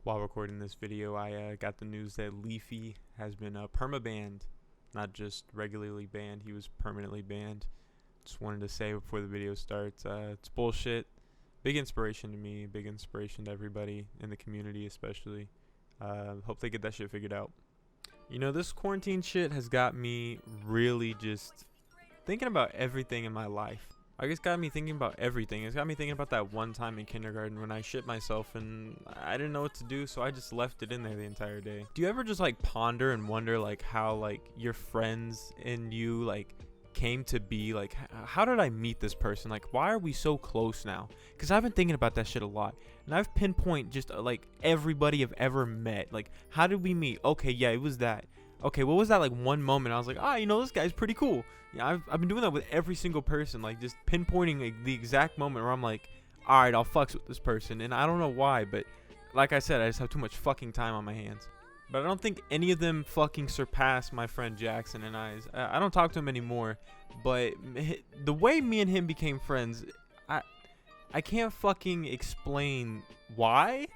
While recording this video, I got the news that Leafy has been perma-banned. Not just regularly banned, he was permanently banned. Just wanted to say before the video starts, it's bullshit. Big inspiration to me, big inspiration to everybody in the community especially. Hope they get that shit figured out. You know, this quarantine shit has got me really just thinking about everything in my life. I guess got me thinking about everything. It's got me thinking about that one time in kindergarten when I shit myself and I didn't know what to do, so I just left it in there the entire day. Do you ever just like ponder and wonder like how like your friends and you like came to be? Like, how did I meet this person? Like, why are we so close now? Because I've been thinking about that shit a lot, and I've pinpoint just like everybody I've ever met. Like, how did we meet? Okay, yeah, it was that. Okay, what was that like one moment I was like, this guy's pretty cool. Yeah, I've been doing that with every single person, like just pinpointing like, the exact moment where I'm like, all right, I'll fucks with this person, and I don't know why, but like I said, I just have too much fucking time on my hands. But I don't think any of them fucking surpass my friend Jackson and I don't talk to him anymore, but the way me and him became friends, I can't fucking explain why.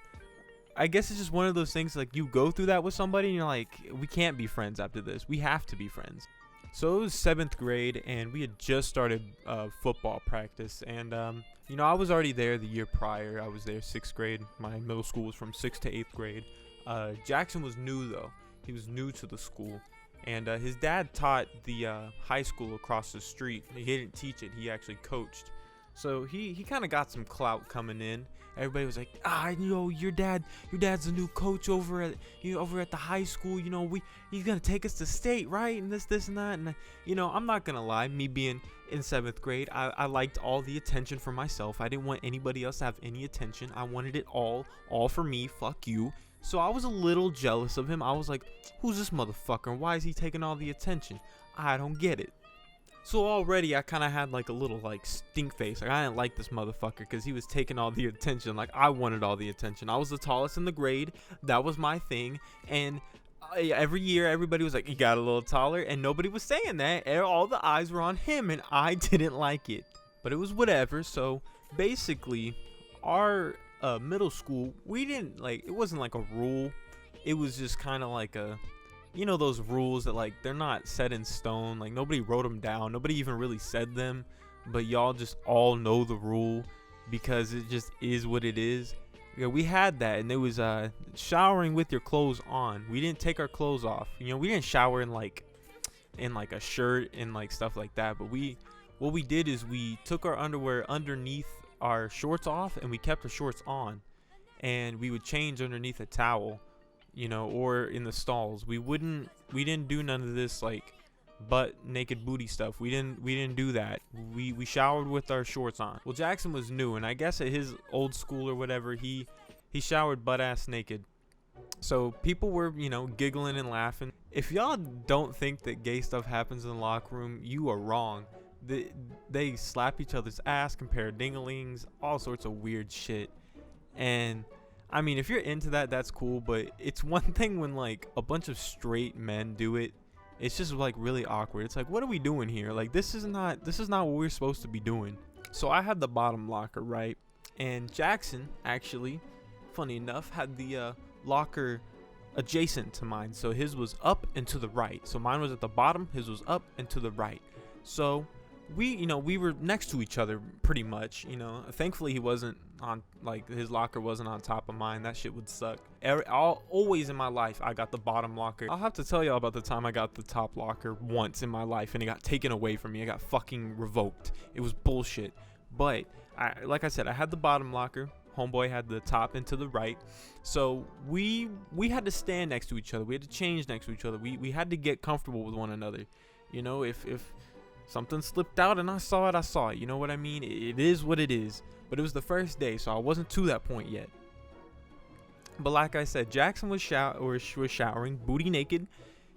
I guess it's just one of those things like you go through that with somebody and you're like, we can't be friends after this. We have to be friends. So it was 7th grade and we had just started football practice. And, I was already there the year prior. I was there 6th grade. My middle school was from 6th to 8th grade. Jackson was new though. He was new to the school. And his dad taught the high school across the street. He didn't teach it. He actually coached. So he kind of got some clout coming in. Everybody was like, your dad's the new coach over at the high school. He's gonna take us to state, right? And this and that. And I'm not gonna lie, me being in 7th grade, I liked all the attention for myself. I didn't want anybody else to have any attention. I wanted it all for me. Fuck you. So I was a little jealous of him. I was like, who's this motherfucker? Why is he taking all the attention? I don't get it. So already I kind of had like a little like stink face. Like I didn't like this motherfucker because he was taking all the attention. Like I wanted all the attention. I was the tallest in the grade. That was my thing. And every year everybody was like, he got a little taller. And nobody was saying that. All the eyes were on him and I didn't like it. But it was whatever. So basically our middle school, we didn't like, it wasn't like a rule. It was just kind of like a... those rules that like they're not set in stone, like nobody wrote them down, nobody even really said them, but y'all just all know the rule because it just is what it is. Yeah, we had that, and it was showering with your clothes on. We didn't take our clothes off. We didn't shower in like a shirt and like stuff like that, but what we did is we took our underwear underneath our shorts off and we kept our shorts on, and we would change underneath a towel, or in the stalls. We didn't do none of this like butt naked booty stuff. We didn't do that. We showered with our shorts on. Well, Jackson was new, and I guess at his old school or whatever, he showered butt ass naked. So people were, giggling and laughing. If y'all don't think that gay stuff happens in the locker room, you are wrong. They slap each other's ass, compare dinglings, all sorts of weird shit. And I mean, if you're into that, that's cool, but it's one thing when like a bunch of straight men do it. It's just like really awkward. It's like, what are we doing here? Like this is not what we're supposed to be doing. So I had the bottom locker, right? And Jackson actually, funny enough, had the locker adjacent to mine. So his was up and to the right. So mine was at the bottom, his was up and to the right. So we were next to each other pretty much. Thankfully he wasn't on, like, his locker wasn't on top of mine. That shit would suck. Always in my life I got the bottom locker. I'll have to tell y'all about the time I got the top locker once in my life and it got taken away from me. I got fucking revoked. It was bullshit. But like I said, I had the bottom locker. Homeboy had the top and to the right. So we had to stand next to each other. We had to change next to each other. We had to get comfortable with one another. If something slipped out and I saw it. You know what I mean? It is what it is. But it was the first day, so I wasn't to that point yet. But like I said, Jackson was showering, booty naked.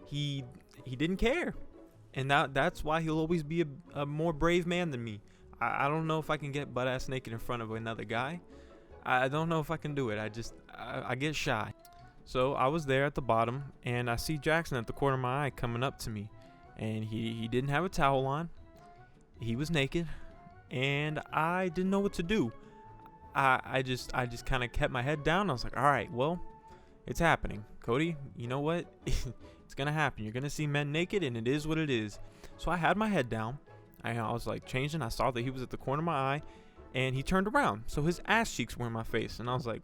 He didn't care. And that's why he'll always be a more brave man than me. I don't know if I can get butt-ass naked in front of another guy. I don't know if I can do it. I get shy. So I was there at the bottom, and I see Jackson at the corner of my eye coming up to me. And he didn't have a towel on. He was naked, and I didn't know what to do. I just kind of kept my head down. I was like, all right, well, It's happening. Cody, you know what? It's gonna happen. You're gonna see men naked, and it is what it is. So I had my head down. I was like changing. I saw that he was at the corner of my eye, and he turned around. So his ass cheeks were in my face, and I was like,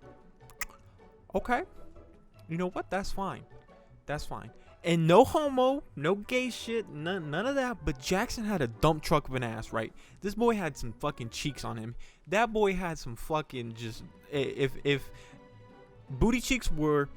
okay, you know what? That's fine. That's fine. And no homo, no gay shit, none of that. But Jackson had a dump truck of an ass, right? This boy had some fucking cheeks on him. That boy had some fucking just, if booty cheeks were,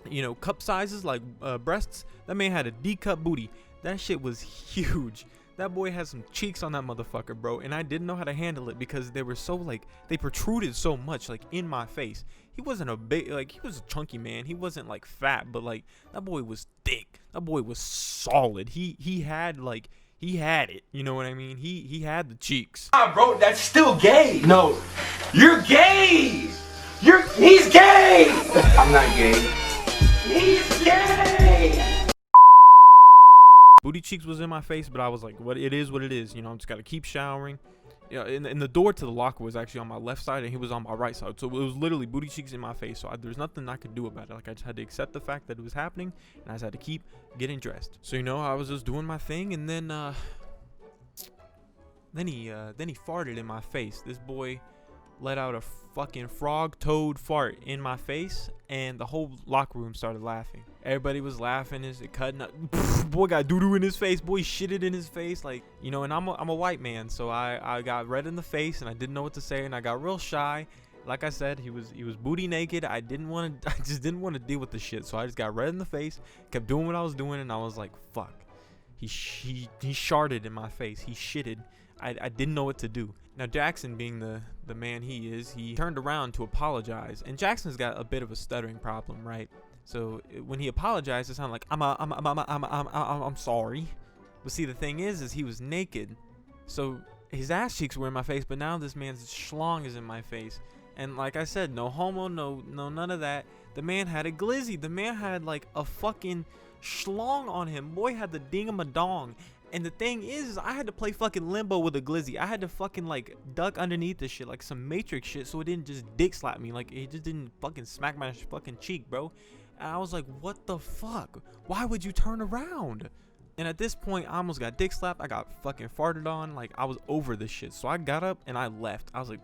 you know, cup sizes like breasts, that man had a D cup booty. That shit was huge. That boy had some cheeks on that motherfucker, bro. And I didn't know how to handle it because they were so like, they protruded so much like in my face. He wasn't a big, like, he was a chunky man. He wasn't like fat, but like that boy was thick. That boy was solid. He had like, he had it. You know what I mean? He had the cheeks. Ah, bro, that's still gay. No, you're gay. He's gay. I'm not gay. He's gay. Booty cheeks was in my face, but I was like, what it is, you know. I'm just gotta keep showering. Yeah, and the door to the locker was actually on my left side, and he was on my right side, so it was literally booty cheeks in my face. So there's nothing I could do about it. Like, I just had to accept the fact that it was happening, and I just had to keep getting dressed. So, you know, I was just doing my thing, and then he farted in my face. This boy let out a fucking frog toad fart in my face, and the whole locker room started laughing. Everybody was laughing. Is it cutting up? Boy got doo-doo in his face. Boy shitted in his face. Like, you know, and I'm a white man, so I got red in the face, and I didn't know what to say, and I got real shy. Like I said, he was booty naked. I just didn't want to deal with the shit, so I just got red in the face, kept doing what I was doing, and I was like, fuck. He sharted in my face. He shitted. I didn't know what to do. Now, Jackson, being the man he is, he turned around to apologize. And Jackson's got a bit of a stuttering problem, right? So when he apologized, it sounded like I'm sorry. But see, the thing is he was naked, so his ass cheeks were in my face. But now this man's schlong is in my face. And like I said, no homo, no none of that. The man had a glizzy. The man had like a fucking schlong on him. Boy had the dingamadong. And the thing is I had to play fucking limbo with a glizzy. I had to fucking like duck underneath this shit like some Matrix shit, so it didn't just dick slap me. Like, it just didn't fucking smack my fucking cheek, bro. And I was like, what the fuck? Why would you turn around? And at this point, I almost got dick slapped. I got fucking farted on. Like, I was over this shit. So I got up and I left. I was like,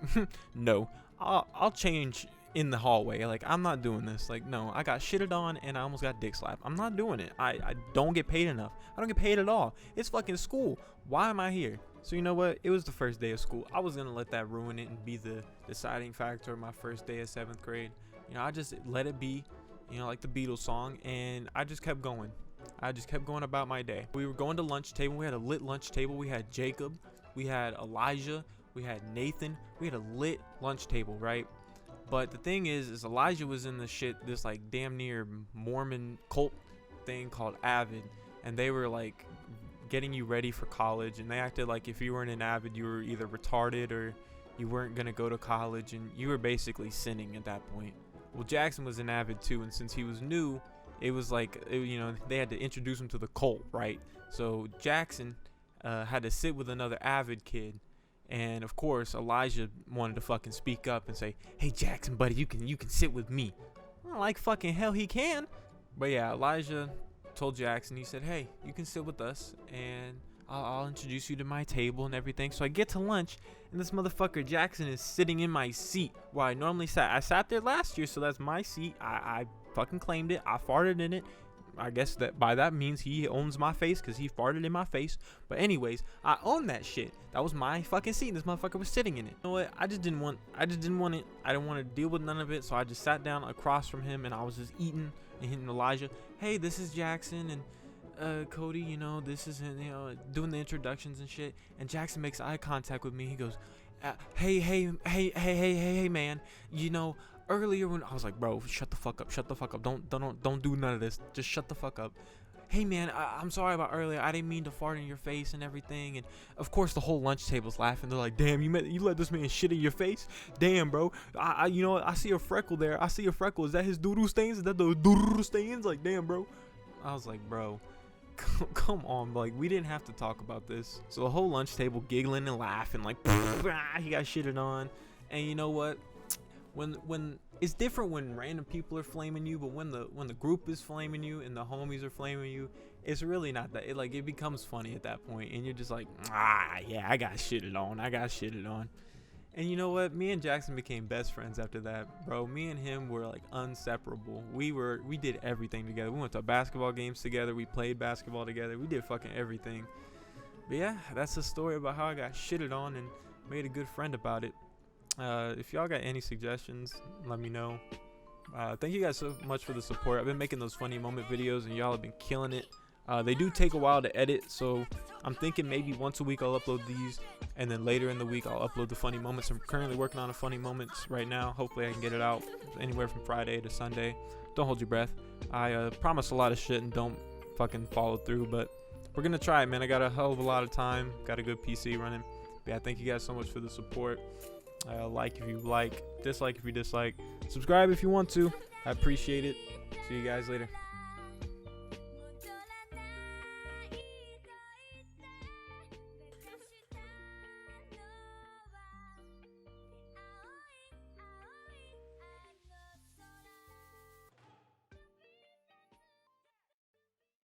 no, I'll change in the hallway. Like, I'm not doing this. Like, no, I got shitted on and I almost got dick slapped. I'm not doing it. I don't get paid enough. I don't get paid at all. It's fucking school. Why am I here? So you know what? It was the first day of school. I was going to let that ruin it and be the deciding factor of my first day of 7th grade. You know, I just let it be, you know, like the Beatles song. And I just kept going. I just kept going about my day. We were going to lunch table. We had a lit lunch table. We had Jacob. We had Elijah. We had Nathan. We had a lit lunch table, right? But the thing is Elijah was in this like damn near Mormon cult thing called Avid, and they were like getting you ready for college, and they acted like if you weren't in Avid, you were either retarded or you weren't gonna go to college, and you were basically sinning at that point. Well, Jackson was in Avid too, and since he was new, it was like, you know, they had to introduce him to the cult, right? So Jackson had to sit with another Avid kid. And of course, Elijah wanted to fucking speak up and say, "Hey Jackson, buddy, you can sit with me." Well, like fucking hell he can. But yeah, Elijah told Jackson, he said, "Hey, you can sit with us, and I'll introduce you to my table and everything." So I get to lunch, and this motherfucker Jackson is sitting in my seat where I normally sat. I sat there last year, so that's my seat. I fucking claimed it. I farted in it. I guess that by that means he owns my face because he farted in my face. But anyways, I own that shit. That was my fucking seat. This motherfucker was sitting in it. You know what? I just didn't want it. I didn't want to deal with none of it. So I just sat down across from him and I was just eating and hitting Elijah. "Hey, this is Jackson and Cody, you know, this is, you know, doing the introductions and shit." And Jackson makes eye contact with me. He goes, hey, man, you know, earlier when I was like, "Bro, shut the fuck up, don't do none of this, just shut the fuck up. Hey man, I'm sorry about earlier, I didn't mean to fart in your face and everything." And of course the whole lunch table's laughing. They're like, "Damn, you let this man shit in your face? Damn, bro, I you know, I see a freckle there. I see a freckle. Is that his doodoo stains? Is that the doodoo stains?" Like, damn, bro. I was like, bro, come on, like, we didn't have to talk about this. So the whole lunch table giggling and laughing like, he got shitted on. And you know what? When it's different when random people are flaming you, but when the group is flaming you and the homies are flaming you, it's really not that. It becomes funny at that point, and you're just like, yeah, I got shitted on. And you know what? Me and Jackson became best friends after that, bro. Me and him were like inseparable. We did everything together. We went to basketball games together. We played basketball together. We did fucking everything. But yeah, that's the story about how I got shitted on and made a good friend about it. If y'all got any suggestions, let me know. Thank you guys so much for the support. I've been making those funny moment videos and y'all have been killing it. They do take a while to edit, so I'm thinking maybe once a week I'll upload these, and then later in the week I'll upload the funny moments. I'm currently working on a funny moments right now. Hopefully I can get it out anywhere from Friday to Sunday. Don't hold your breath. I promise a lot of shit and don't fucking follow through, but we're gonna try it, man. I got a hell of a lot of time, got a good PC running. But yeah, thank you guys so much for the support. Like if you like, dislike if you dislike, subscribe if you want to. I appreciate it. See you guys later.